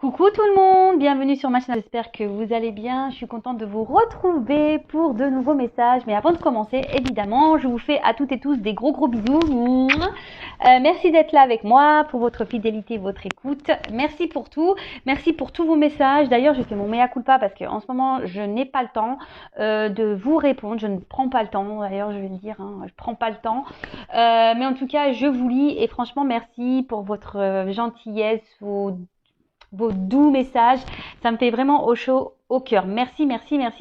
Coucou tout le monde, bienvenue sur ma chaîne, j'espère que vous allez bien. Je suis contente de vous retrouver pour de nouveaux messages. Mais avant de commencer, évidemment, je vous fais à toutes et tous des gros bisous. Merci d'être là avec moi, pour votre fidélité, votre écoute. Merci pour tout, merci pour tous vos messages. D'ailleurs, je fais mon mea culpa parce qu'en ce moment, je n'ai pas le temps de vous répondre. Je ne prends pas le temps, d'ailleurs, je vais le dire, je prends pas le temps. Mais en tout cas, je vous lis et franchement, merci pour votre gentillesse, vos doux messages, ça me fait vraiment au chaud au cœur. Merci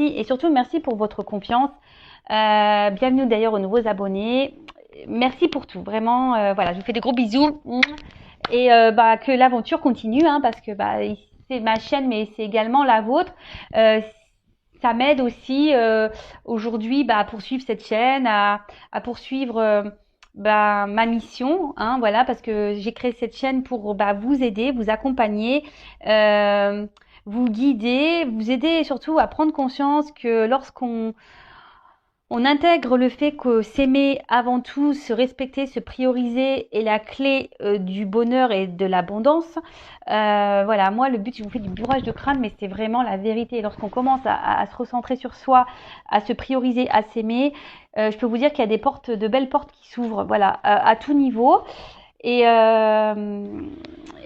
et surtout merci pour votre confiance. Bienvenue d'ailleurs aux nouveaux abonnés. Merci pour tout, vraiment. Voilà, je vous fais des gros bisous et que l'aventure continue, parce que c'est ma chaîne, mais c'est également la vôtre. Ça m'aide aussi aujourd'hui à poursuivre cette chaîne, à poursuivre ma mission, voilà, parce que j'ai créé cette chaîne pour vous aider, vous accompagner, vous guider, vous aider surtout à prendre conscience que lorsqu'on intègre le fait que s'aimer avant tout, se respecter, se prioriser est la clé du bonheur et de l'abondance. Voilà, moi le but, je vous fais du bourrage de crâne, mais c'est vraiment la vérité. Lorsqu'on commence à se recentrer sur soi, à se prioriser, à s'aimer, je peux vous dire qu'il y a des portes, de belles portes qui s'ouvrent, voilà, à tout niveau. Et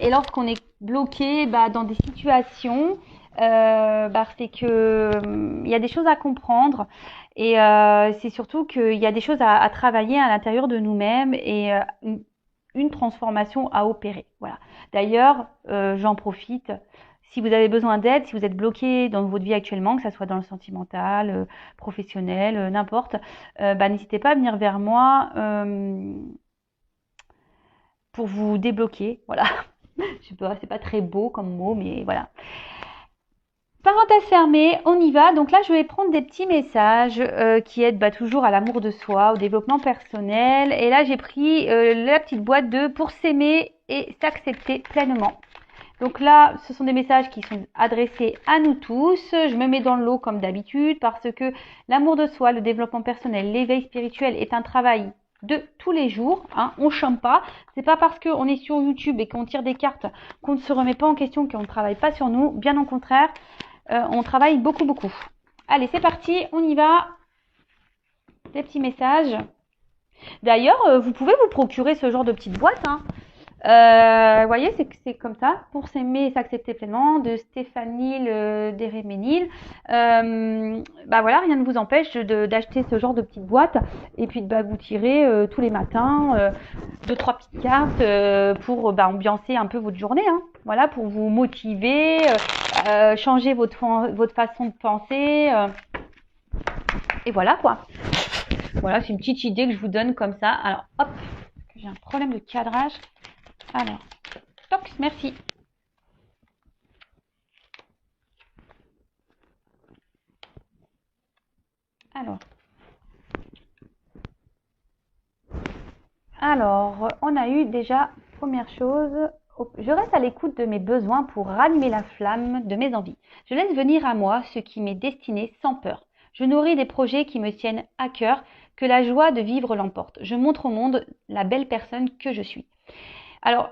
lorsqu'on est bloqué dans des situations, c'est que il y a des choses à comprendre et c'est surtout qu'il y a des choses à travailler à l'intérieur de nous-mêmes et une transformation à opérer. Voilà. D'ailleurs, j'en profite. Si vous avez besoin d'aide, si vous êtes bloqué dans votre vie actuellement, que ça soit dans le sentimental, professionnel, n'importe, n'hésitez pas à venir vers moi pour vous débloquer. Voilà. Je sais pas, c'est pas très beau comme mot, mais voilà. Parenthèse fermée, on y va. Donc là, je vais prendre des petits messages qui aident toujours à l'amour de soi, au développement personnel. Et là, j'ai pris la petite boîte de pour s'aimer et s'accepter pleinement. Donc là, ce sont des messages qui sont adressés à nous tous. Je me mets dans le lot comme d'habitude parce que l'amour de soi, le développement personnel, l'éveil spirituel est un travail de tous les jours, on chôme pas. C'est pas parce qu'on est sur YouTube et qu'on tire des cartes qu'on ne se remet pas en question, qu'on ne travaille pas sur nous. Bien au contraire, on travaille beaucoup. Allez, c'est parti, on y va. Des petits messages. D'ailleurs, vous pouvez vous procurer ce genre de petite boîte. Vous voyez, c'est comme ça, pour s'aimer et s'accepter pleinement, de Stéphanie Deréménil. Voilà, rien ne vous empêche d'acheter ce genre de petite boîte et puis de vous tirer tous les matins 2-3 petites cartes pour ambiancer un peu votre journée. Voilà, pour vous motiver, changer votre façon de penser. Et voilà quoi. Voilà, c'est une petite idée que je vous donne comme ça. Alors, hop, j'ai un problème de cadrage. Alors, toc, merci. Alors, on a eu déjà, première chose, je reste à l'écoute de mes besoins pour rallumer la flamme de mes envies. Je laisse venir à moi ce qui m'est destiné sans peur. Je nourris des projets qui me tiennent à cœur, que la joie de vivre l'emporte. Je montre au monde la belle personne que je suis. Alors,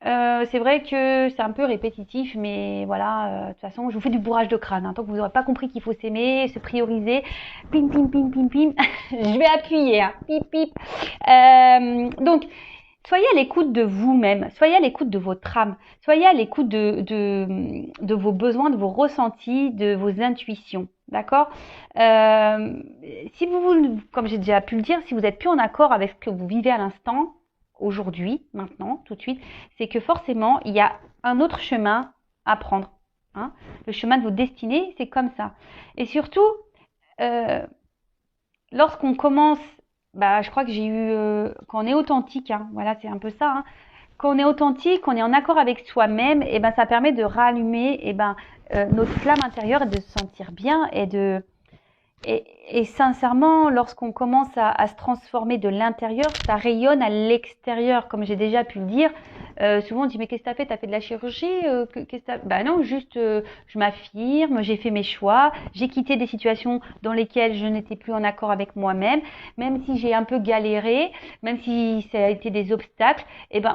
c'est vrai que c'est un peu répétitif, mais voilà, de toute façon, je vous fais du bourrage de crâne. Tant que vous n'aurez pas compris qu'il faut s'aimer, se prioriser, pim, je vais appuyer, pip, pip. Donc, soyez à l'écoute de vous-même, soyez à l'écoute de votre âme, soyez à l'écoute de vos besoins, de vos ressentis, de vos intuitions. D'accord. Si vous, comme j'ai déjà pu le dire, si vous n'êtes plus en accord avec ce que vous vivez à l'instant, aujourd'hui, maintenant, tout de suite, c'est que forcément, il y a un autre chemin à prendre. Le chemin de vos destinées, c'est comme ça. Et surtout, lorsqu'on commence, je crois que j'ai eu, quand on est authentique, voilà, c'est un peu ça. Quand on est authentique, qu'on est en accord avec soi-même, et ça permet de rallumer notre flamme intérieure et de se sentir bien et sincèrement, lorsqu'on commence à se transformer de l'intérieur, ça rayonne à l'extérieur, comme j'ai déjà pu le dire. Souvent on dit mais qu'est-ce que t'as fait? T'as fait de la chirurgie? Non, juste je m'affirme, j'ai fait mes choix, j'ai quitté des situations dans lesquelles je n'étais plus en accord avec moi-même, même si j'ai un peu galéré, même si ça a été des obstacles,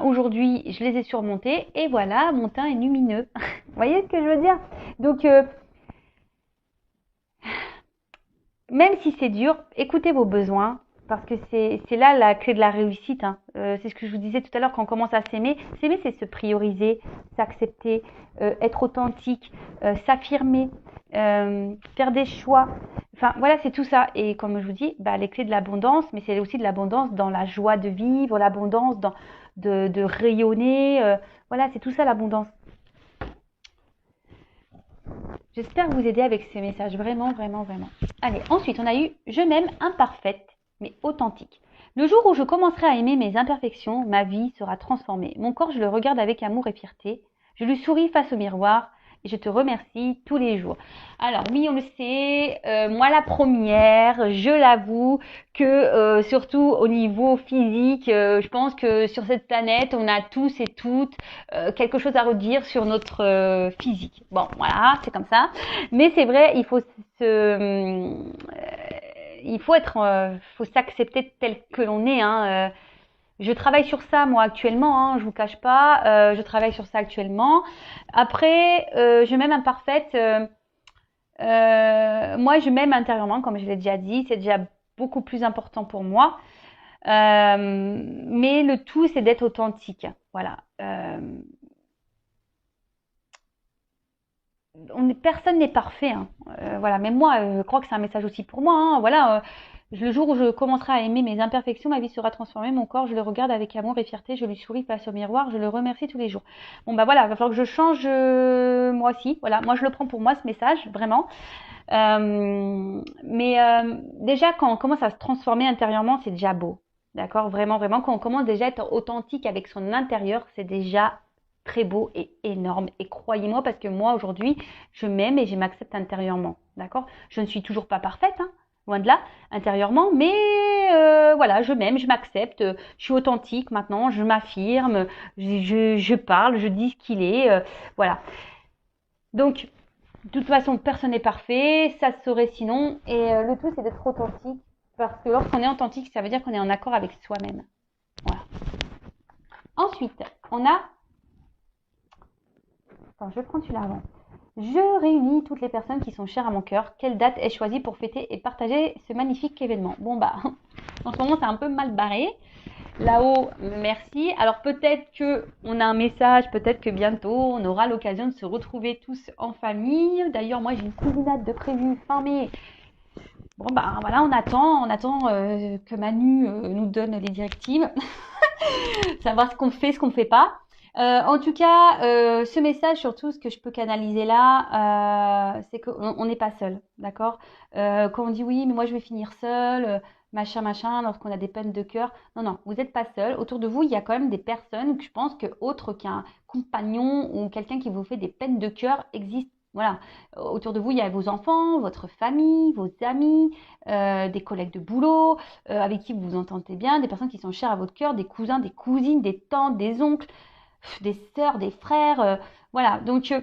aujourd'hui je les ai surmontés et voilà, mon teint est lumineux. voyez ce que je veux dire? Donc, même si c'est dur, écoutez vos besoins, parce que c'est là la clé de la réussite, hein. C'est ce que je vous disais tout à l'heure quand on commence à s'aimer. S'aimer, c'est se prioriser, s'accepter, être authentique, s'affirmer, faire des choix. Enfin, voilà, c'est tout ça. Et comme je vous dis, bah, les clés de l'abondance, mais c'est aussi de l'abondance dans la joie de vivre, l'abondance de rayonner. Voilà, c'est tout ça l'abondance. J'espère vous aider avec ces messages, vraiment, vraiment, vraiment. Allez, ensuite, on a eu « Je m'aime imparfaite, mais authentique ». Le jour où je commencerai à aimer mes imperfections, ma vie sera transformée. Mon corps, je le regarde avec amour et fierté. Je lui souris face au miroir et je te remercie tous les jours. Alors oui, on le sait, moi la première, je l'avoue que surtout au niveau physique, je pense que sur cette planète, on a tous et toutes quelque chose à redire sur notre physique. Bon, voilà, c'est comme ça. Mais c'est vrai, faut s'accepter tel que l'on est. Hein. Je travaille sur ça moi actuellement, hein, je vous cache pas. Je travaille sur ça actuellement. Après, je m'aime imparfaite. Moi, je m'aime intérieurement, comme je l'ai déjà dit. C'est déjà beaucoup plus important pour moi. Mais le tout, c'est d'être authentique. Voilà. Personne n'est parfait. Hein. Voilà. Même moi, je crois que c'est un message aussi pour moi. Hein. Voilà. Le jour où je commencerai à aimer mes imperfections, ma vie sera transformée. Mon corps, je le regarde avec amour et fierté. Je lui souris face au miroir. Je le remercie tous les jours. Bon, bah voilà. Il va falloir que je change moi aussi. Voilà. Moi, je le prends pour moi, ce message, vraiment. Déjà, quand on commence à se transformer intérieurement, c'est déjà beau. D'accord? Vraiment, vraiment. Quand on commence déjà à être authentique avec son intérieur, c'est déjà très beau et énorme. Et croyez-moi, parce que moi, aujourd'hui, je m'aime et je m'accepte intérieurement. D'accord? Je ne suis toujours pas parfaite, hein, loin de là, intérieurement, mais voilà, je m'aime, je m'accepte, je suis authentique maintenant, je m'affirme, je parle, je dis ce qu'il est, voilà. Donc, de toute façon, personne n'est parfait, ça se saurait sinon, et le tout, c'est d'être authentique, parce que lorsqu'on est authentique, ça veut dire qu'on est en accord avec soi-même. Voilà. Ensuite, on a... Attends, je vais prendre celui-là avant. Je réunis toutes les personnes qui sont chères à mon cœur. Quelle date ai-je choisie pour fêter et partager ce magnifique événement? Bon bah, en ce moment c'est un peu mal barré. Là-haut, merci. Alors peut-être que on a un message, peut-être que bientôt on aura l'occasion de se retrouver tous en famille. D'ailleurs, moi j'ai une cousinade de prévu fin mai. Bon bah voilà, on attend que Manu nous donne les directives, savoir ce qu'on fait, ce qu'on fait pas. En tout cas, ce message, surtout, ce que je peux canaliser là, c'est qu'on n'est pas seul, d'accord? Quand on dit oui, mais moi je vais finir seul, machin, lorsqu'on a des peines de cœur. Non, non, vous n'êtes pas seul. Autour de vous, il y a quand même des personnes que je pense que autre qu'un compagnon ou quelqu'un qui vous fait des peines de cœur existent. Voilà. Autour de vous, il y a vos enfants, votre famille, vos amis, des collègues de boulot, avec qui vous vous entendez bien, des personnes qui sont chères à votre cœur, des cousins, des cousines, des tantes, des oncles, des sœurs, des frères, voilà. Donc,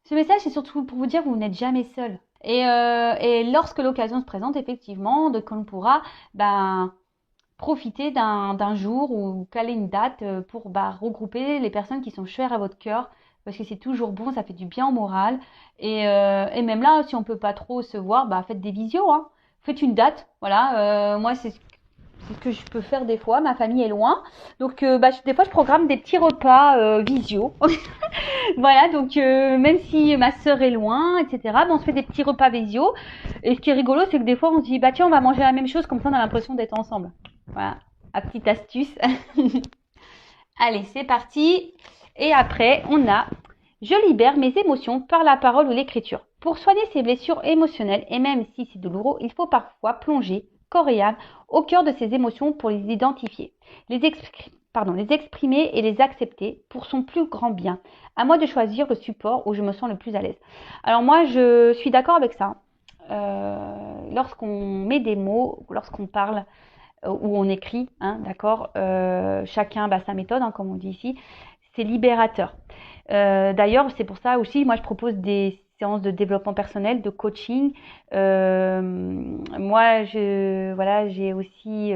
ce message, c'est surtout pour vous dire que vous n'êtes jamais seul. Et lorsque l'occasion se présente, effectivement, de qu'on pourra profiter d'un jour ou caler une date pour regrouper les personnes qui sont chères à votre cœur, parce que c'est toujours bon, ça fait du bien au moral. Et même là, si on peut pas trop se voir, faites des visios, hein. Faites une date, voilà. Moi, c'est ce que je peux faire des fois. Ma famille est loin, donc des fois je programme des petits repas visio. Voilà, donc même si ma sœur est loin, etc., on se fait des petits repas visio. Et ce qui est rigolo, c'est que des fois on se dit tiens, on va manger la même chose, comme ça on a l'impression d'être ensemble. Voilà, la petite astuce. Allez, c'est parti. Et après, on a je libère mes émotions par la parole ou l'écriture. Pour soigner ces blessures émotionnelles, et même si c'est douloureux, il faut parfois plonger corps et âme au cœur de ces émotions pour les identifier, les exprimer et les accepter pour son plus grand bien. À moi de choisir le support où je me sens le plus à l'aise. Alors moi, je suis d'accord avec ça. Lorsqu'on met des mots, lorsqu'on parle ou on écrit, hein, d'accord, chacun sa méthode, hein, comme on dit ici, c'est libérateur. D'ailleurs, c'est pour ça aussi, moi je propose des séances de développement personnel, de coaching. Moi, j'ai aussi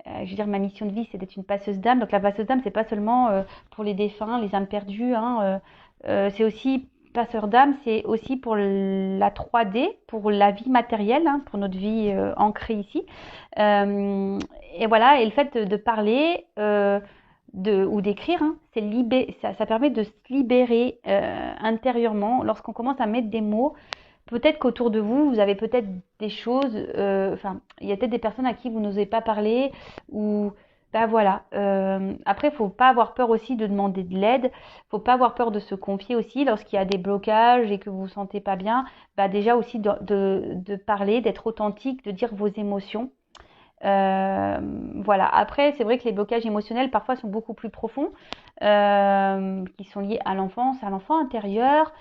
je veux dire, ma mission de vie, c'est d'être une passeuse d'âme. Donc la passeuse d'âme, c'est pas seulement pour les défunts, les âmes perdues, hein, c'est aussi passeur d'âme, c'est aussi pour la 3D, pour la vie matérielle, hein, pour notre vie ancrée ici. Euh, et voilà, et le fait de parler ou d'écrire, hein, ça permet de se libérer intérieurement lorsqu'on commence à mettre des mots. Peut-être qu'autour de vous, vous avez peut-être des choses, enfin, il y a peut-être des personnes à qui vous n'osez pas parler, ou ben voilà. Après, il faut pas avoir peur aussi de demander de l'aide, faut pas avoir peur de se confier aussi lorsqu'il y a des blocages et que vous vous sentez pas bien. Bah déjà aussi de parler, d'être authentique, de dire vos émotions. Voilà. Après, c'est vrai que les blocages émotionnels parfois sont beaucoup plus profonds, qui sont liés à l'enfance, à l'enfant intérieur.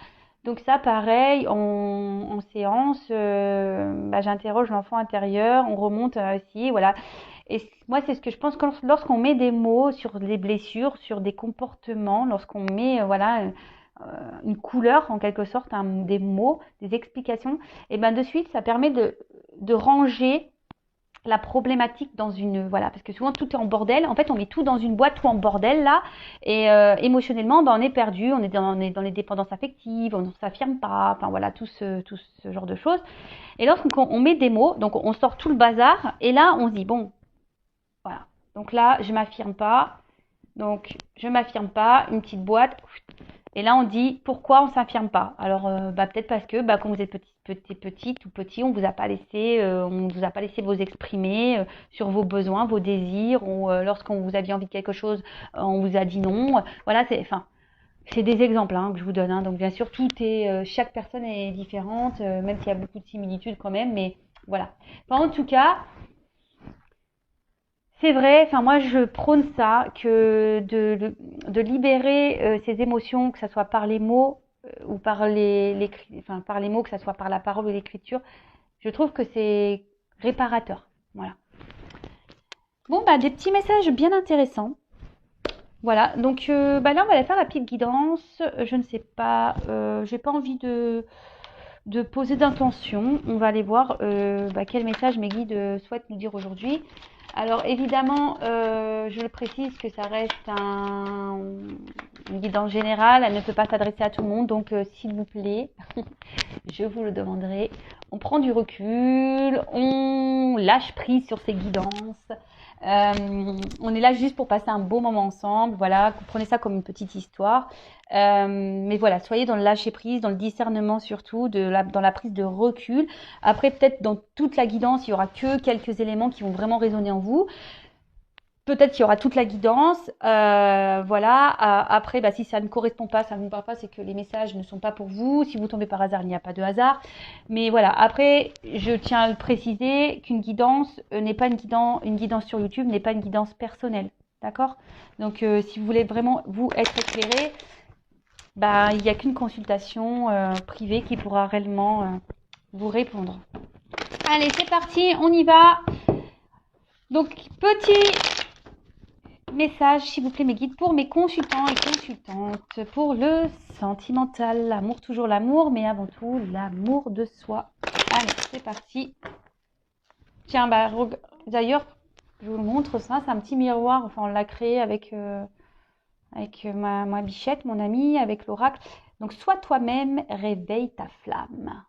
Donc ça, pareil, en séance, j'interroge l'enfant intérieur, on remonte aussi, voilà. Et moi, c'est ce que je pense que lorsqu'on met des mots sur les blessures, sur des comportements, lorsqu'on met, une couleur en quelque sorte, des mots, des explications, et ben de suite, ça permet de ranger la problématique dans une, voilà, parce que souvent tout est en bordel. En fait, on met tout dans une boîte, tout en bordel là, et émotionnellement, on est perdu, on est dans les dépendances affectives, on ne s'affirme pas, enfin voilà, tout ce genre de choses. Et lorsqu'on met des mots, donc on sort tout le bazar, et là on se dit bon, voilà, donc là je m'affirme pas, donc je m'affirme pas, une petite boîte. Et là, on dit pourquoi on s'affirme pas. Alors, peut-être parce que quand vous êtes petite ou petit, on vous a pas laissé vous exprimer sur vos besoins, vos désirs, ou lorsqu'on vous aviez envie de quelque chose, on vous a dit non. Voilà, c'est des exemples hein, que je vous donne. Hein. Donc, bien sûr, chaque personne est différente, même s'il y a beaucoup de similitudes quand même. Mais voilà. Enfin, en tout cas, c'est vrai, enfin moi je prône ça, que de libérer ses émotions, que ce soit par les mots ou par par les mots, que ce soit par la parole ou l'écriture, je trouve que c'est réparateur. Voilà. Bon des petits messages bien intéressants. Voilà, donc là on va aller faire la petite guidance. Je ne sais pas, j'ai pas envie de poser d'intention. On va aller voir quel message mes guides souhaitent nous dire aujourd'hui. Alors évidemment, je le précise que ça reste une guidance générale, elle ne peut pas s'adresser à tout le monde, donc s'il vous plaît, je vous le demanderai, on prend du recul, on lâche prise sur ces guidances. On est là juste pour passer un beau moment ensemble, voilà, prenez ça comme une petite histoire. Mais voilà, soyez dans le lâcher prise, dans le discernement surtout, dans la prise de recul. Après, peut-être dans toute la guidance, il y aura que quelques éléments qui vont vraiment résonner en vous. Peut-être qu'il y aura toute la guidance, voilà. Après, si ça ne correspond pas, ça ne vous parle pas, c'est que les messages ne sont pas pour vous. Si vous tombez par hasard, il n'y a pas de hasard. Mais voilà. Après, je tiens à le préciser qu'une guidance n'est pas une guidance sur YouTube n'est pas une guidance personnelle, d'accord? Donc, si vous voulez vraiment vous être éclairé, il n'y a qu'une consultation privée qui pourra réellement vous répondre. Allez, c'est parti, on y va. Donc, petit message, s'il vous plaît, mes guides, pour mes consultants et consultantes, pour le sentimental, l'amour, toujours l'amour, mais avant tout, l'amour de soi. Allez, c'est parti. Tiens, d'ailleurs, je vous montre ça, c'est un petit miroir, enfin, on l'a créé avec ma bichette, mon amie, avec l'oracle. Donc, sois toi-même, réveille ta flamme.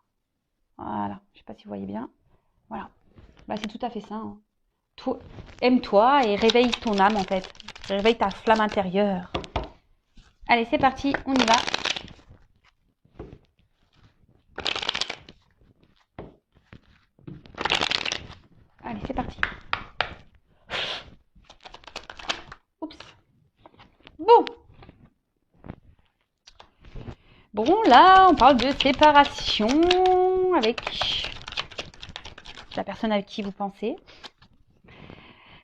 Voilà, je ne sais pas si vous voyez bien. Voilà, c'est tout à fait ça. Hein. Aime-toi et réveille ton âme en fait. Réveille ta flamme intérieure. Allez, c'est parti, on y va. Allez, c'est parti. Oups. Bon, là, on parle de séparation avec la personne avec qui vous pensez.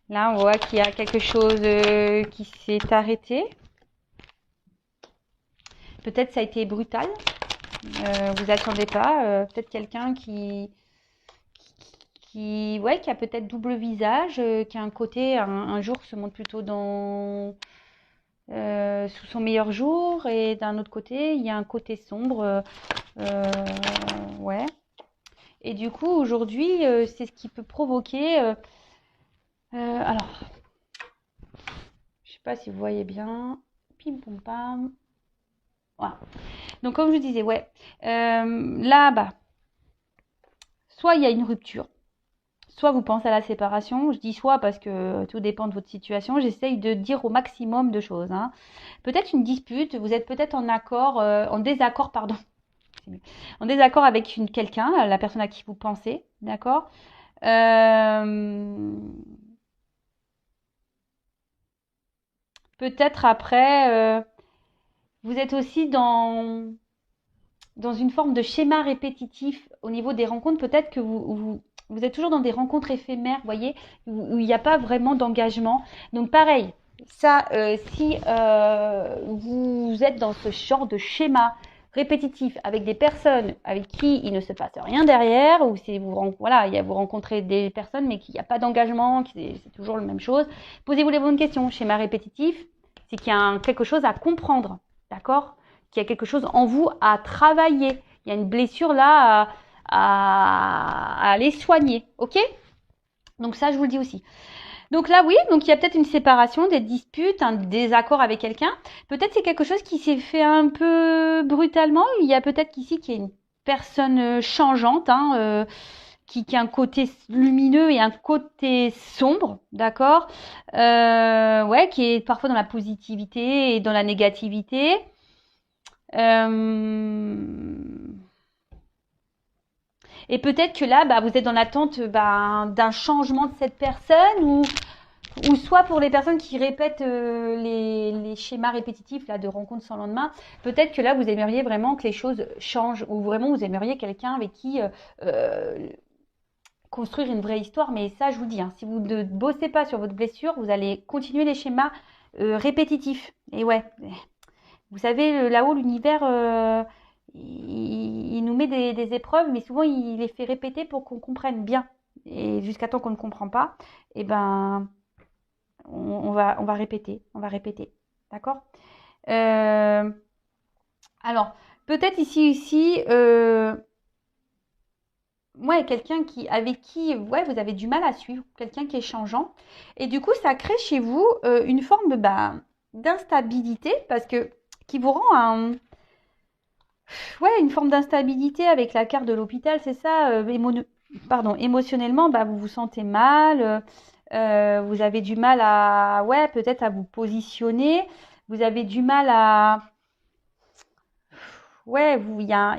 Là, on voit qu'il y a quelque chose qui s'est arrêté. Peut-être ça a été brutal. Vous n'attendez pas. Peut-être quelqu'un qui a peut-être double visage, qui a un côté, un jour se montre plutôt sous son meilleur jour, et d'un autre côté, il y a un côté sombre. Ouais. Et du coup, aujourd'hui, c'est ce qui peut provoquer... alors, sais pas si vous voyez bien. Pim pom pam. Voilà. Donc comme je vous disais, ouais. Là, bah, soit il y a une rupture, soit vous pensez à la séparation. Je dis soit parce que tout dépend de votre situation. J'essaye de dire au maximum de choses. Hein. Peut-être une dispute, vous êtes peut-être en désaccord, pardon. En désaccord avec quelqu'un, la personne à qui vous pensez, d'accord. Peut-être après, vous êtes aussi dans une forme de schéma répétitif au niveau des rencontres. Peut-être que vous êtes toujours dans des rencontres éphémères, vous voyez, où il n'y a pas vraiment d'engagement. Donc pareil, ça, si vous êtes dans ce genre de schéma répétitif avec des personnes avec qui il ne se passe rien derrière, ou si vous rencontrez des personnes mais qu'il n'y a pas d'engagement, c'est toujours la même chose, posez-vous les bonnes questions. Schéma répétitif, c'est qu'il y a quelque chose à comprendre, d'accord ? Qu'il y a quelque chose en vous à travailler. Il y a une blessure là à aller soigner, ok ? Donc ça, je vous le dis aussi. Donc là, oui, donc il y a peut-être une séparation, des disputes, un désaccord avec quelqu'un. Peut-être c'est quelque chose qui s'est fait un peu brutalement. Il y a peut-être qu'ici qu'il y a une personne changeante, hein, qui a un côté lumineux et un côté sombre, d'accord, ouais, qui est parfois dans la positivité et dans la négativité. Et peut-être que là, bah, vous êtes dans l'attente d'un changement de cette personne ou soit pour les personnes qui répètent les schémas répétitifs là, de rencontres sans lendemain, peut-être que là, vous aimeriez vraiment que les choses changent ou vraiment vous aimeriez quelqu'un avec qui construire une vraie histoire. Mais ça, je vous dis, hein, si vous ne bossez pas sur votre blessure, vous allez continuer les schémas répétitifs. Et ouais, vous savez, là-haut, l'univers, il nous met des épreuves, mais souvent, il les fait répéter pour qu'on comprenne bien. Et jusqu'à temps qu'on ne comprend pas, eh ben, on va répéter, on va répéter. D'accord. Alors, peut-être ici, ouais, quelqu'un avec qui ouais, vous avez du mal à suivre, quelqu'un qui est changeant. Et du coup, ça crée chez vous une forme d'instabilité parce que qui vous rend ouais, une forme d'instabilité avec la carte de l'hôpital, c'est ça. Émotionnellement, bah, vous vous sentez mal. Vous avez du mal ouais, peut-être à vous positionner. Vous avez du mal ouais, il y a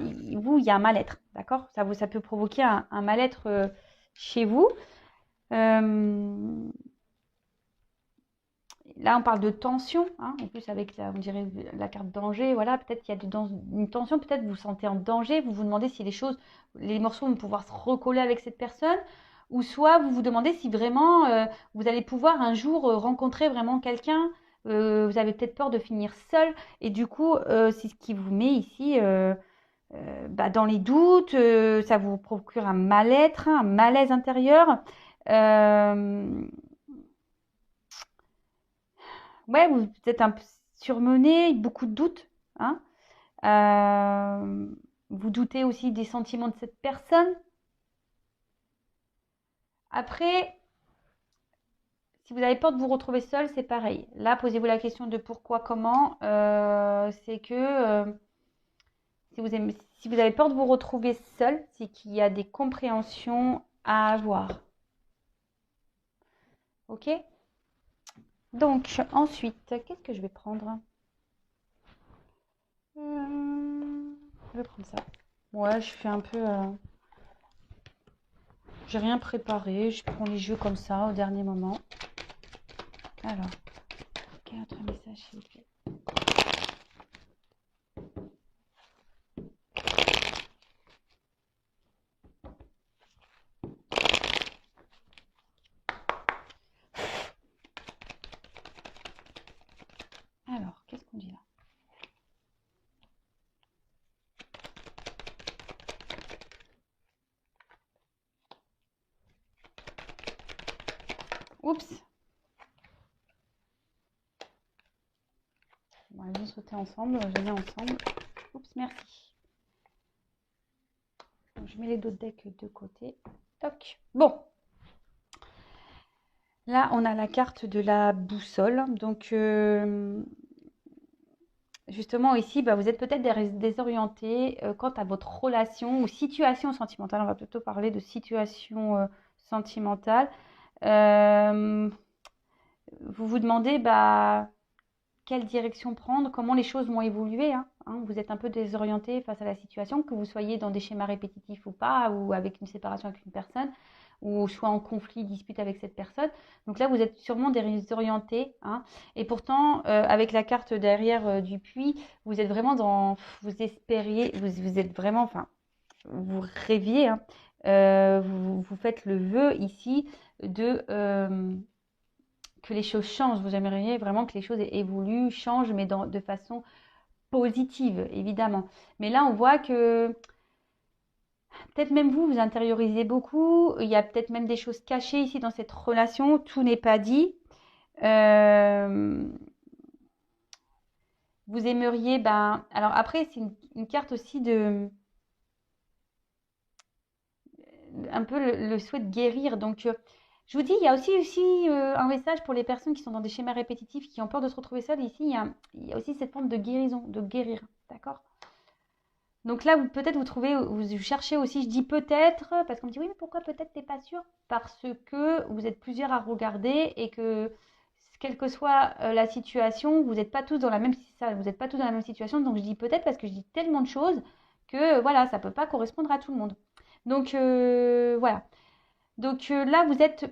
un mal-être, d'accord? Ça peut provoquer un mal-être chez vous. Euh, Là, on parle de tension, hein, en plus avec, on dirait, la carte danger, voilà, peut-être qu'il y a une tension, peut-être vous vous sentez en danger, vous vous demandez si les morceaux vont pouvoir se recoller avec cette personne, ou soit vous vous demandez si vraiment vous allez pouvoir un jour rencontrer vraiment quelqu'un, vous avez peut-être peur de finir seul, et du coup, c'est ce qui vous met ici dans les doutes, ça vous procure un mal-être, un malaise intérieur. Euh, ouais, vous êtes un peu surmené, beaucoup de doutes, hein. Euh, Vous doutez aussi des sentiments de cette personne. Après, si vous avez peur de vous retrouver seul, c'est pareil. Là, posez-vous la question de pourquoi, comment. C'est que si vous avez peur de vous retrouver seul, c'est qu'il y a des compréhensions à avoir. Ok? Donc, ensuite, qu'est-ce que je vais prendre? Je vais prendre ça. Ouais, je fais un peu... j'ai rien préparé, je prends les jeux comme ça au dernier moment. Alors, quel autre message s'il vous plaît? Alors, qu'est-ce qu'on dit là? Oups! Bon, allez, on sauter ensemble, je mets ensemble. Oups, merci. Donc, je mets les deux decks de côté. Toc. Bon. Là, on a la carte de la boussole. Donc, justement, ici, bah, vous êtes peut-être désorienté quant à votre relation ou situation sentimentale. On va plutôt parler de situation sentimentale. Euh, vous vous demandez bah, quelle direction prendre, comment les choses vont évoluer. Vous êtes un peu désorienté face à la situation, que vous soyez dans des schémas répétitifs ou pas, ou avec une séparation avec une personne, ou soit en conflit, dispute avec cette personne. Donc là, vous êtes sûrement désorienté. Et pourtant, avec la carte derrière du puits, vous êtes vraiment dans, vous espériez, vous êtes vraiment, enfin, vous rêviez. Vous faites le vœu ici de que les choses changent. Vous aimeriez vraiment que les choses évoluent, changent, mais de façon positive, évidemment. Mais là, on voit que peut-être même vous, vous intériorisez beaucoup. Il y a peut-être même des choses cachées ici dans cette relation. Tout n'est pas dit. Euh, Vous aimeriez, ben, alors après, c'est une carte aussi de un peu le souhait de guérir. Donc, je vous dis, il y a aussi un message pour les personnes qui sont dans des schémas répétitifs, qui ont peur de se retrouver seules. Ici, il y a aussi cette forme de guérison, de guérir. D'accord? Donc là, peut-être vous trouvez, vous cherchez aussi, je dis peut-être, parce qu'on me dit oui, mais pourquoi peut-être t'es pas sûr? Parce que vous êtes plusieurs à regarder et que quelle que soit la situation, vous n'êtes pas tous dans la même, vous n'êtes pas tous dans la même situation. Donc je dis peut-être parce que je dis tellement de choses que voilà, ça peut pas correspondre à tout le monde. Donc voilà. Donc là, vous êtes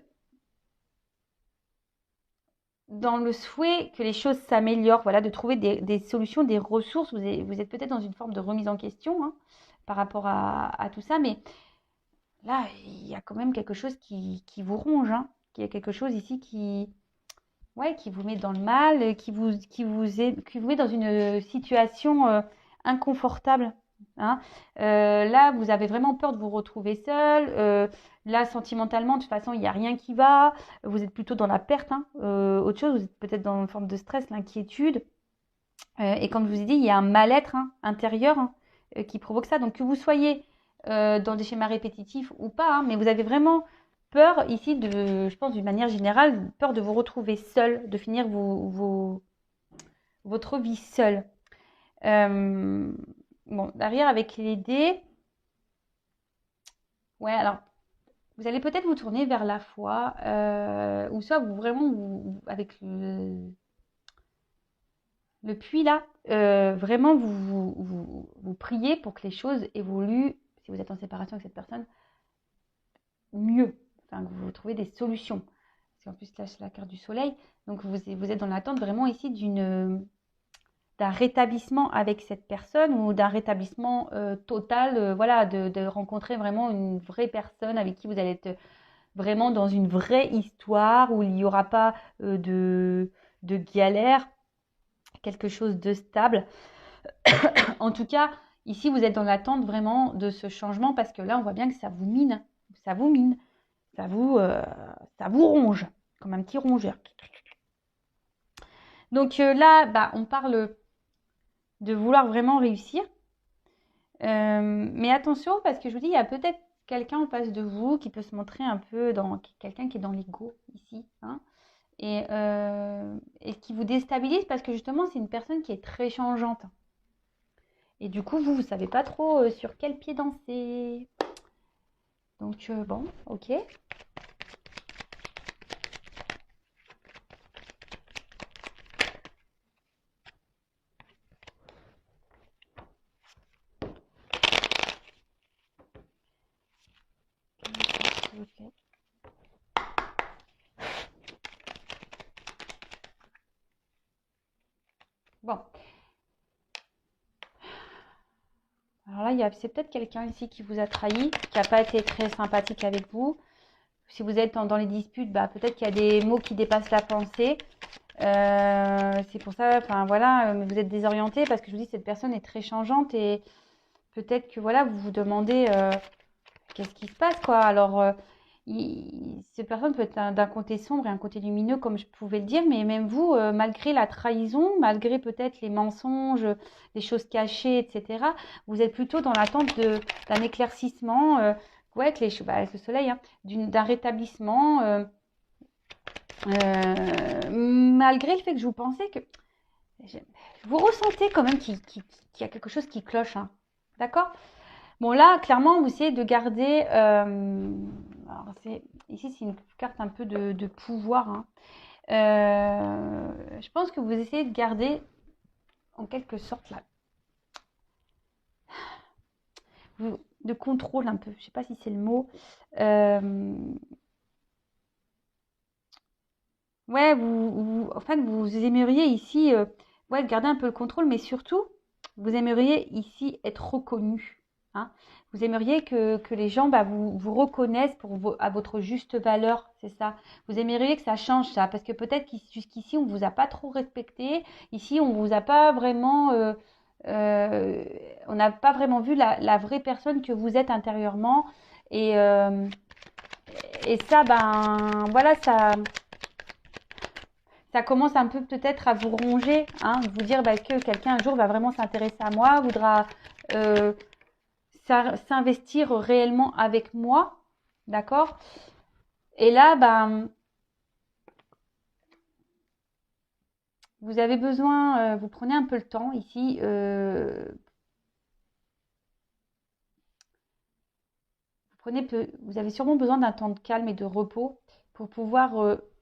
dans le souhait que les choses s'améliorent, voilà, de trouver des solutions, des ressources. Vous êtes peut-être dans une forme de remise en question par rapport à tout ça, mais là, il y a quand même quelque chose qui vous ronge, Il y a quelque chose ici ouais, qui vous met dans le mal, qui vous met dans une situation inconfortable. Hein. Là, vous avez vraiment peur de vous retrouver seul. Là, sentimentalement, de toute façon, il n'y a rien qui va. Vous êtes plutôt dans la perte. Autre chose, vous êtes peut-être dans une forme de stress, l'inquiétude. Et comme je vous ai dit, il y a un mal-être intérieur qui provoque ça. Donc, que vous soyez dans des schémas répétitifs ou pas, mais vous avez vraiment peur ici je pense d'une manière générale, peur de vous retrouver seul, de finir votre vie seul. Bon, derrière avec les dés, ouais, alors vous allez peut-être vous tourner vers la foi, ou soit avec le puits là, vraiment vous priez pour que les choses évoluent, si vous êtes en séparation avec cette personne, mieux, enfin que vous trouvez des solutions. Parce qu'en plus là c'est la carte du soleil, donc vous êtes dans l'attente vraiment ici d'un rétablissement avec cette personne ou d'un rétablissement total, voilà, de rencontrer vraiment une vraie personne avec qui vous allez être vraiment dans une vraie histoire où il n'y aura pas de galère, quelque chose de stable. En tout cas, ici, vous êtes dans l'attente vraiment de ce changement parce que là, on voit bien que ça vous mine, ça vous mine, ça vous, euh, ça vous ronge, comme un petit rongeur. Donc là, bah, on parle de vouloir vraiment réussir. Mais attention, parce que je vous dis, il y a peut-être quelqu'un en face de vous qui peut se montrer un peu dans quelqu'un qui est dans l'ego ici, et qui vous déstabilise parce que justement, c'est une personne qui est très changeante. Et du coup, vous ne savez pas trop sur quel pied danser. Donc, bon, ok. Bon. Alors là, c'est peut-être quelqu'un ici qui vous a trahi, qui n'a pas été très sympathique avec vous. Si vous êtes dans les disputes, bah, peut-être qu'il y a des mots qui dépassent la pensée. C'est pour ça, enfin voilà, vous êtes désorienté parce que je vous dis, cette personne est très changeante et peut-être que voilà, vous vous demandez qu'est-ce qui se passe, quoi. Alors, cette personne peut être d'un côté sombre et un côté lumineux, comme je pouvais le dire, mais même vous, malgré la trahison, malgré peut-être les mensonges, les choses cachées, etc., vous êtes plutôt dans l'attente d'un éclaircissement, ouais, avec le soleil, d'un rétablissement. Malgré le fait que je vous pensais que vous ressentez quand même qu'il y a quelque chose qui cloche, hein. D'accord? Bon, là, clairement, vous essayez de garder. Alors ici, c'est une carte un peu de pouvoir, hein. Je pense que vous essayez de garder, en quelque sorte, là, de contrôle un peu. Je ne sais pas si c'est le mot. Euh, ouais, en fait, vous aimeriez ici, ouais, garder un peu le contrôle, mais surtout, vous aimeriez ici être reconnu, hein. Vous aimeriez que les gens bah, vous reconnaissent à votre juste valeur, c'est ça. Vous aimeriez que ça change ça, parce que peut-être jusqu'ici, on ne vous a pas trop respecté. Ici, on vous a pas vraiment, euh, on n'a pas vraiment vu la vraie personne que vous êtes intérieurement. Et, euh, et ça, ben, voilà, ça commence un peu peut-être à vous ronger, hein, vous dire bah, que quelqu'un un jour va vraiment s'intéresser à moi, voudra euh, s'investir réellement avec moi, d'accord? Et là, ben, vous avez besoin, vous prenez un peu le temps ici, vous avez sûrement besoin d'un temps de calme et de repos pour pouvoir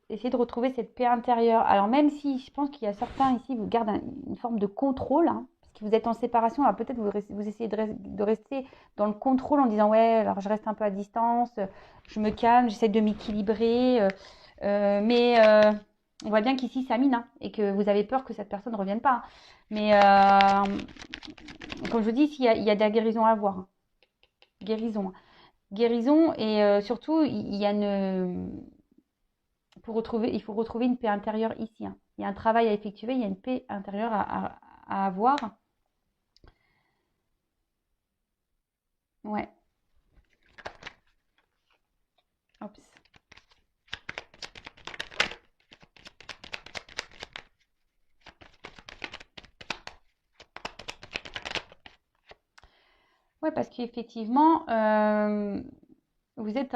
essayer de retrouver cette paix intérieure. Alors même si je pense qu'il y a certains ici, vous gardent une forme de contrôle, hein, parce que vous êtes en séparation, alors peut-être vous essayez de rester dans le contrôle en disant ouais, alors je reste un peu à distance, je me calme, j'essaie de m'équilibrer, mais on voit bien qu'ici ça mine, hein, et que vous avez peur que cette personne ne revienne pas, hein. Mais comme je vous dis, il y a de la guérison à avoir, hein. Guérison, hein. Guérison et surtout, il y a il faut retrouver une paix intérieure ici, hein. Il y a un travail à effectuer, il y a une paix intérieure à avoir. Ouais. Oups. Ouais, parce qu'effectivement, vous êtes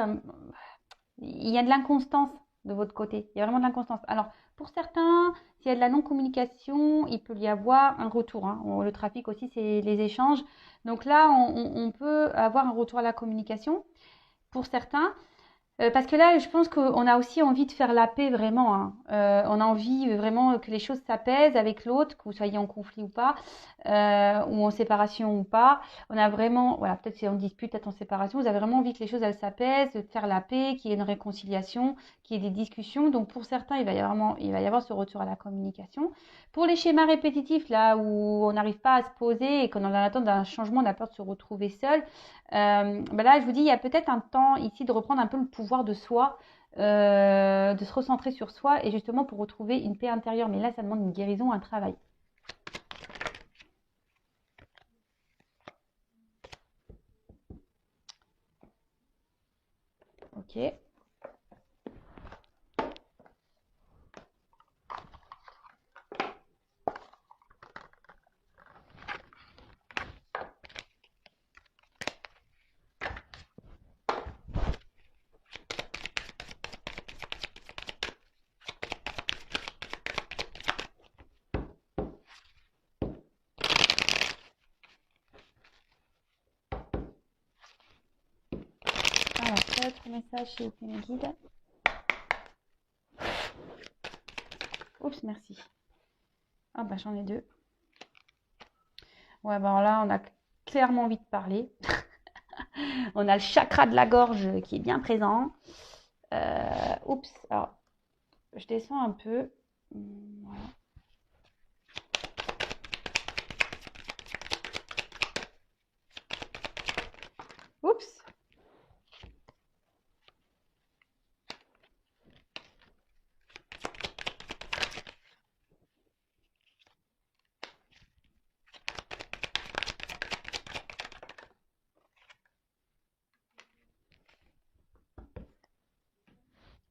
il y a de l'inconstance de votre côté. Il y a vraiment de l'inconstance. Alors, pour certains, s'il y a de la non-communication, il peut y avoir un retour, hein. Le trafic aussi, c'est les échanges. Donc là, on peut avoir un retour à la communication pour certains. Parce que là, je pense qu'on a aussi envie de faire la paix vraiment, hein. On a envie vraiment que les choses s'apaisent avec l'autre, que vous soyez en conflit ou pas, ou en séparation ou pas. On a vraiment, voilà, peut-être si on dispute, peut-être en séparation, vous avez vraiment envie que les choses elles s'apaisent, de faire la paix, qu'il y ait une réconciliation, qu'il y ait des discussions. Donc pour certains, il va y avoir ce retour à la communication. Pour les schémas répétitifs, là où on n'arrive pas à se poser et qu'on en attend d'un changement, on a peur de se retrouver seul. Ben là, je vous dis, il y a peut-être un temps ici de reprendre un peu le pouvoir de soi, de se recentrer sur soi et justement pour retrouver une paix intérieure. Mais là, ça demande une guérison, un travail. Ok. Alors, autre message chez mes guides. Oups, merci. Ah bah j'en ai deux. Ouais, bah alors là, on a clairement envie de parler. On a le chakra de la gorge qui est bien présent. Oups, alors je descends un peu. Voilà. Oups.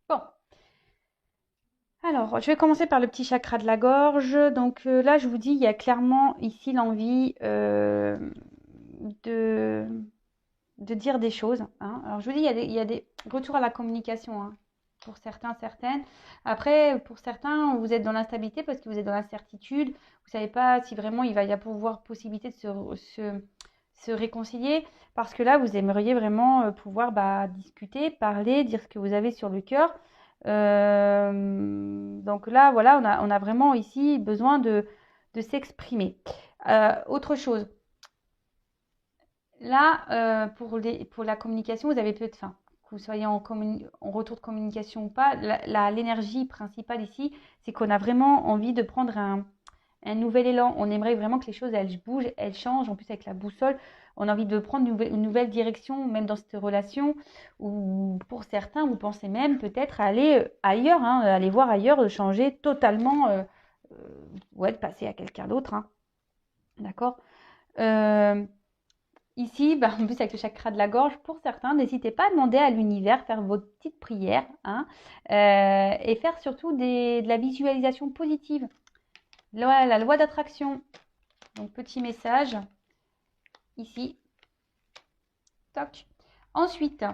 Bon. Alors, je vais commencer par le petit chakra de la gorge. Donc là, je vous dis, il y a clairement ici l'envie de dire des choses, hein. Alors, je vous dis, il y a des retours à la communication, hein. pour certains, certaines. Après, pour certains, vous êtes dans l'instabilité parce que vous êtes dans l'incertitude. Vous ne savez pas si vraiment il va y avoir possibilité de se réconcilier. Parce que là, vous aimeriez vraiment pouvoir discuter, parler, dire ce que vous avez sur le cœur. Donc là, voilà, on a vraiment ici besoin de s'exprimer. Autre chose. Là, pour la communication, vous avez peut-être, enfin, que vous soyez en retour de communication ou pas, l'énergie principale ici, c'est qu'on a vraiment envie de prendre un nouvel élan. On aimerait vraiment que les choses, elles bougent, elles changent. En plus, avec la boussole, on a envie de prendre une nouvelle direction, même dans cette relation. Ou pour certains, vous pensez même peut-être aller ailleurs, hein, aller voir ailleurs, changer totalement, ouais, de passer à quelqu'un d'autre. Hein. D'accord Ici, en plus avec le chakra de la gorge, pour certains, n'hésitez pas à demander à l'univers, faire votre petite prière, hein, et faire surtout de la visualisation positive. La loi d'attraction. Donc, petit message, ici. Toc. Ensuite,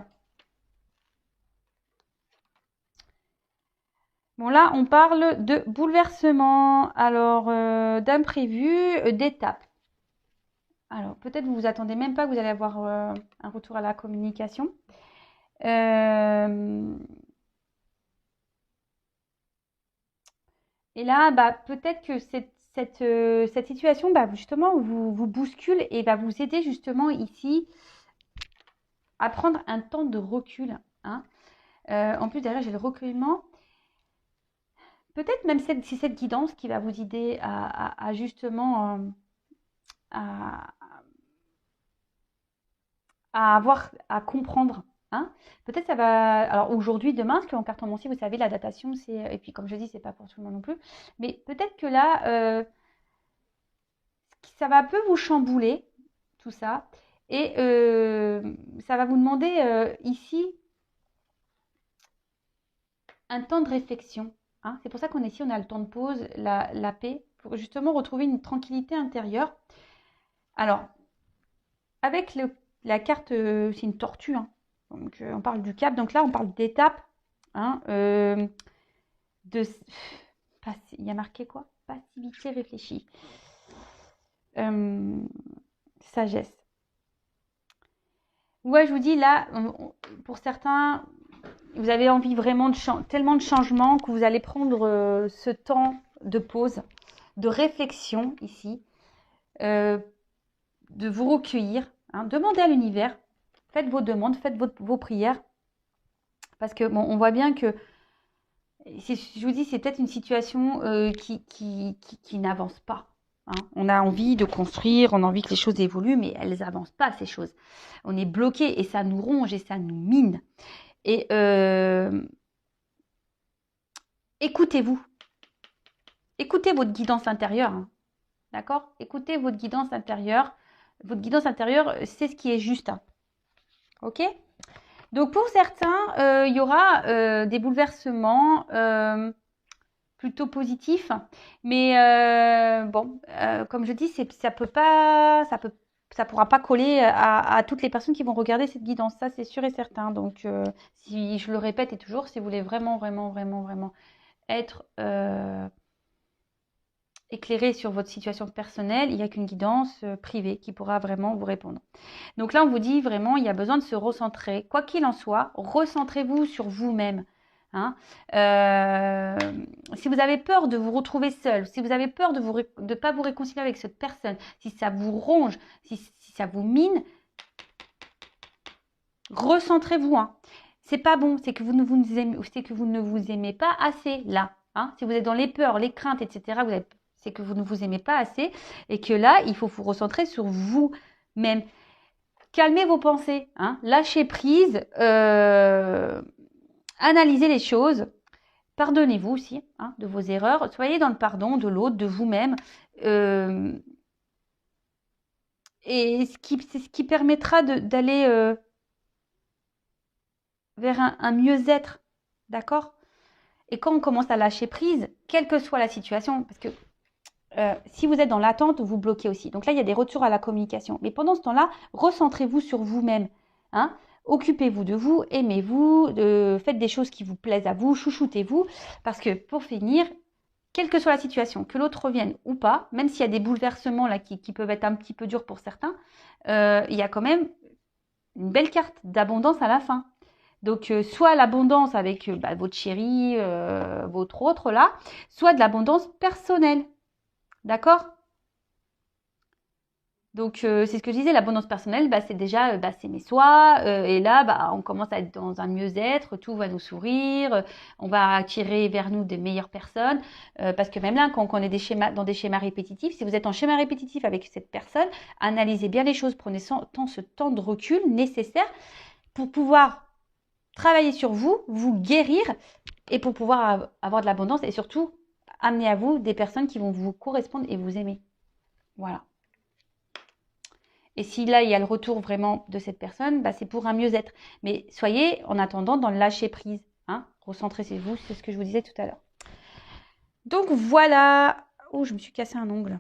bon là, on parle de bouleversement, alors d'imprévu, d'étapes. Alors, peut-être vous vous attendez même pas que vous allez avoir un retour à la communication. Et là, peut-être que cette situation, justement, vous bouscule et va vous aider justement ici à prendre un temps de recul. Hein. En plus, derrière, j'ai le recueillement. Peut-être même c'est cette guidance qui va vous aider à justement à comprendre. Hein. Peut-être ça va. Alors aujourd'hui, demain, parce qu'en cartomancie, vous savez, la datation, c'est. Et puis comme je dis, c'est pas pour tout le monde non plus. Mais peut-être que là, ça va un peu vous chambouler, tout ça. Et ça va vous demander ici un temps de réflexion. Hein. C'est pour ça qu'on est ici, on a le temps de pause, la paix, pour justement retrouver une tranquillité intérieure. Alors, avec la carte, c'est une tortue, hein. Donc on parle du cap, donc là on parle d'étape. Hein, il y a marqué quoi? Passivité réfléchie. Sagesse. Ouais, je vous dis là, pour certains, vous avez envie vraiment tellement de changements que vous allez prendre ce temps de pause, de réflexion ici, de vous recueillir, hein, demandez à l'univers, faites vos demandes, faites vos prières, parce que bon, on voit bien que, je vous dis, c'est peut-être une situation qui n'avance pas. Hein. On a envie de construire, on a envie que les choses évoluent, mais elles n'avancent pas, ces choses. On est bloqué et ça nous ronge et ça nous mine. Et écoutez-vous. Écoutez votre guidance intérieure. Hein. D'accord? Écoutez votre guidance intérieure. Votre guidance intérieure, c'est ce qui est juste. Hein. Ok? Donc pour certains, il y aura des bouleversements plutôt positifs. Mais bon, comme je dis, ça pourra pas coller à toutes les personnes qui vont regarder cette guidance. Ça, c'est sûr et certain. Donc, si je le répète et toujours, si vous voulez vraiment, vraiment, vraiment, vraiment être éclairé sur votre situation personnelle, il n'y a qu'une guidance privée qui pourra vraiment vous répondre. Donc là, on vous dit vraiment, il y a besoin de se recentrer. Quoi qu'il en soit, recentrez-vous sur vous-même. Hein. Si vous avez peur de vous retrouver seul, si vous avez peur de ne pas vous réconcilier avec cette personne, si ça vous ronge, si ça vous mine, recentrez-vous. Hein. C'est pas bon, c'est que vous ne vous aimez pas assez là. Hein. Si vous êtes dans les peurs, les craintes, etc., c'est que vous ne vous aimez pas assez et que là, il faut vous recentrer sur vous-même. Calmez vos pensées, hein. Lâchez prise, analysez les choses, pardonnez-vous aussi hein, de vos erreurs, soyez dans le pardon de l'autre, de vous-même. Et c'est ce qui permettra d'aller vers un mieux-être, d'accord? Et quand on commence à lâcher prise, quelle que soit la situation, parce que si vous êtes dans l'attente, vous bloquez aussi. Donc là, il y a des retours à la communication. Mais pendant ce temps-là, recentrez-vous sur vous-même. Hein. Occupez-vous de vous, aimez-vous, faites des choses qui vous plaisent à vous, chouchoutez-vous. Parce que pour finir, quelle que soit la situation, que l'autre revienne ou pas, même s'il y a des bouleversements là qui peuvent être un petit peu durs pour certains, il y a quand même une belle carte d'abondance à la fin. Donc, soit l'abondance avec votre chéri, votre autre là, soit de l'abondance personnelle. D'accord? Donc, c'est ce que je disais, l'abondance personnelle, c'est déjà s'aimer soi. Et là, on commence à être dans un mieux-être, tout va nous sourire, on va attirer vers nous des meilleures personnes. Parce que même là, quand on est dans des schémas répétitifs, si vous êtes en schéma répétitif avec cette personne, analysez bien les choses, prenez ce temps de recul nécessaire pour pouvoir travailler sur vous, vous guérir et pour pouvoir avoir de l'abondance et surtout amener à vous des personnes qui vont vous correspondre et vous aimer. Voilà. Et si là, il y a le retour vraiment de cette personne, c'est pour un mieux-être. Mais soyez en attendant dans le lâcher prise. Hein, recentrez-vous, c'est ce que je vous disais tout à l'heure. Donc voilà. Oh, je me suis cassé un ongle.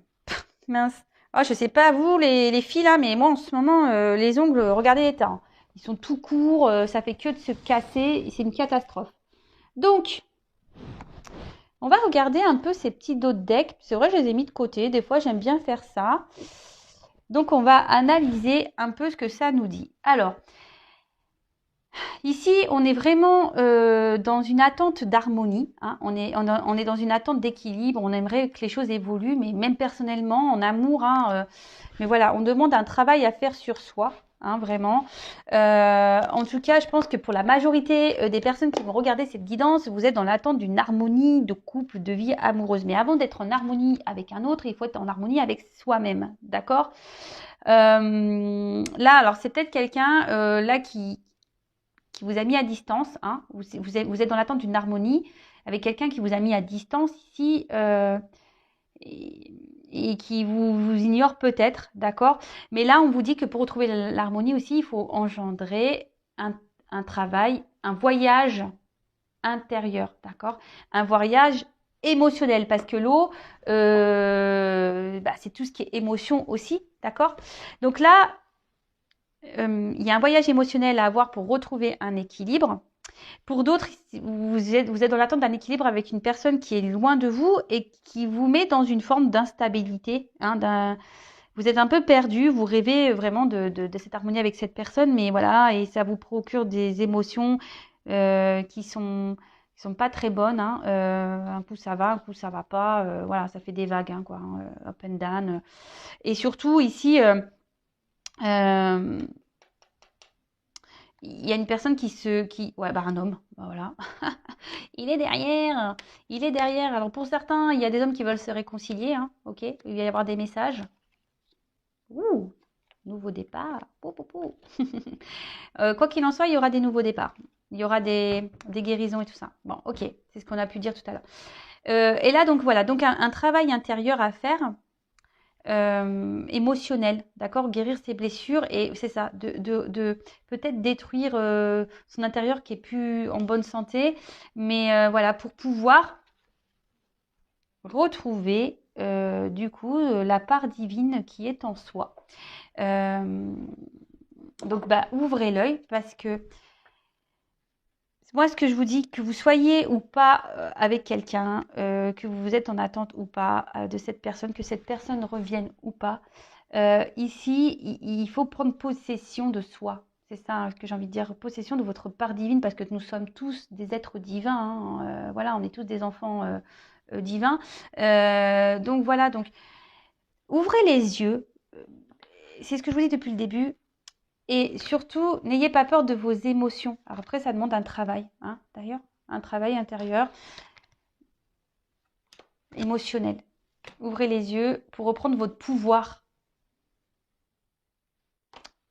Mince. Oh, je sais pas vous les filles là, mais moi en ce moment, les ongles, regardez l'état. Hein. Ils sont tout courts, ça fait que de se casser. C'est une catastrophe. Donc, on va regarder un peu ces petits dos de deck. C'est vrai, je les ai mis de côté. Des fois, j'aime bien faire ça. Donc, on va analyser un peu ce que ça nous dit. Alors, ici, on est vraiment dans une attente d'harmonie. Hein. On est dans une attente d'équilibre. On aimerait que les choses évoluent, mais même personnellement, en amour. Hein, mais voilà, on demande un travail à faire sur soi. Hein, vraiment. En tout cas, je pense que pour la majorité des personnes qui vont regarder cette guidance, vous êtes dans l'attente d'une harmonie de couple, de vie amoureuse. Mais avant d'être en harmonie avec un autre, il faut être en harmonie avec soi-même. D'accord ? Là, alors c'est peut-être quelqu'un là qui vous a mis à distance. Hein, vous êtes dans l'attente d'une harmonie avec quelqu'un qui vous a mis à distance ici. Et qui vous ignore peut-être, d'accord? Mais là, on vous dit que pour retrouver l'harmonie aussi, il faut engendrer un travail, un voyage intérieur, d'accord? Un voyage émotionnel, parce que l'eau, c'est tout ce qui est émotion aussi, d'accord? Donc là, il y a un voyage émotionnel à avoir pour retrouver un équilibre. Pour d'autres, vous êtes dans l'attente d'un équilibre avec une personne qui est loin de vous et qui vous met dans une forme d'instabilité. Hein, vous êtes un peu perdu, vous rêvez vraiment de cette harmonie avec cette personne, mais voilà, et ça vous procure des émotions qui sont pas très bonnes. Hein. Un coup ça va, un coup ça va pas. Voilà, ça fait des vagues, hein, quoi, hein, up and down. Et surtout ici, il y a une personne un homme, voilà. Il est derrière. Alors pour certains, il y a des hommes qui veulent se réconcilier, hein, ok. Il va y avoir des messages. Ouh, nouveau départ. Pou, pou, pou. Quoi qu'il en soit, il y aura des nouveaux départs. Il y aura des guérisons et tout ça. Bon, ok, c'est ce qu'on a pu dire tout à l'heure. Et là, donc voilà, donc un travail intérieur à faire. Émotionnel, d'accord, guérir ses blessures et c'est ça, de peut-être détruire son intérieur qui est plus en bonne santé, mais voilà, pour pouvoir retrouver du coup la part divine qui est en soi. Donc ouvrez l'œil parce que moi, ce que je vous dis, que vous soyez ou pas avec quelqu'un, que vous êtes en attente ou pas de cette personne, que cette personne revienne ou pas, ici, il faut prendre possession de soi. C'est ça hein, que j'ai envie de dire, possession de votre part divine, parce que nous sommes tous des êtres divins. Hein, voilà, on est tous des enfants divins. Donc voilà, donc ouvrez les yeux. C'est ce que je vous dis depuis le début. Et surtout, n'ayez pas peur de vos émotions. Alors après, ça demande un travail, hein, d'ailleurs, un travail intérieur, émotionnel. Ouvrez les yeux pour reprendre votre pouvoir.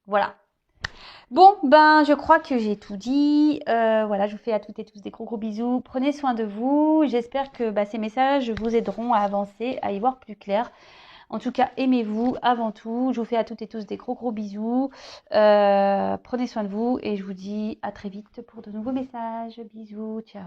Voilà. Bon, je crois que j'ai tout dit. Voilà, je vous fais à toutes et tous des gros bisous. Prenez soin de vous. J'espère que ces messages vous aideront à avancer, à y voir plus clair. En tout cas, aimez-vous avant tout. Je vous fais à toutes et tous des gros bisous. Prenez soin de vous et je vous dis à très vite pour de nouveaux messages. Bisous, ciao.